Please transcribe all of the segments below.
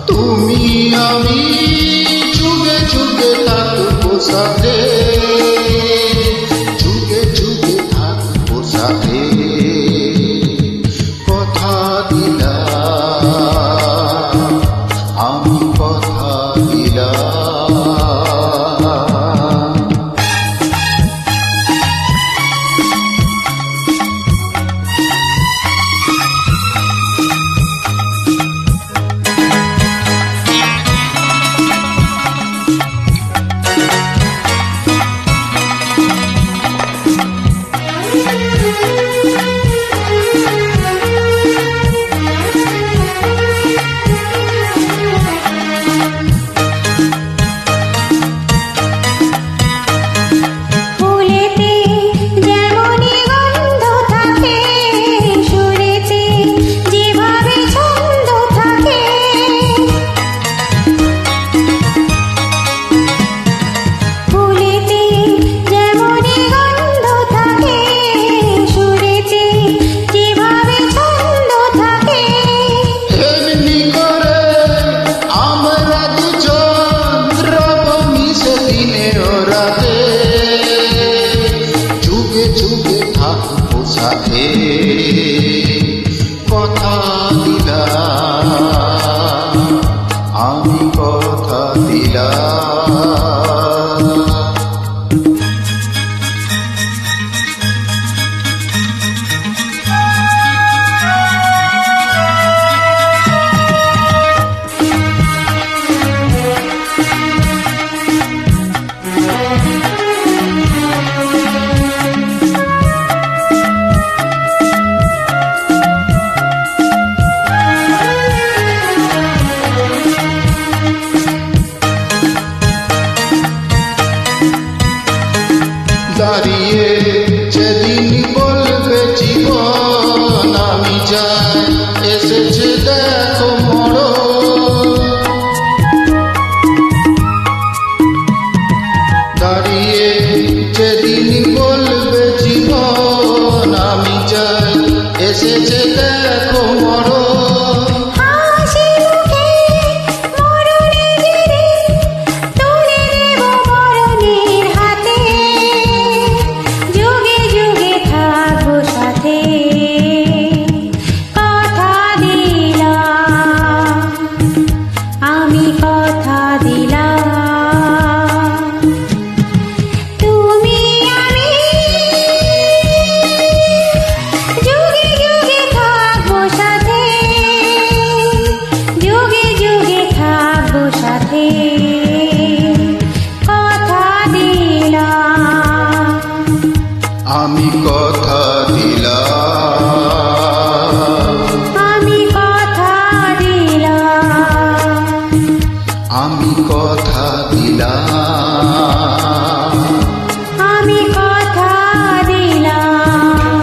তুমি আমি যুগে যুগে থাকবো সাথে, যুগে যুগে থাকবো সাথে। কথা দিলাম, আমি কথা দিলাম। সাথে কথা দিলাম, আমি কথা দিলাম। দাঁড়িয়ে যেদিন বলবে জীবন আমি যাই, এসেছে দেখো মরণ। দাঁড়িয়ে যেদিন বলবে জীবন আমি যাই, এসেছে দেখো মরণ। আমি কথা দিলাম, আমি কথা দিলাম, আমি কথা দিলাম, আমি কথা দিলাম,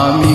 আমি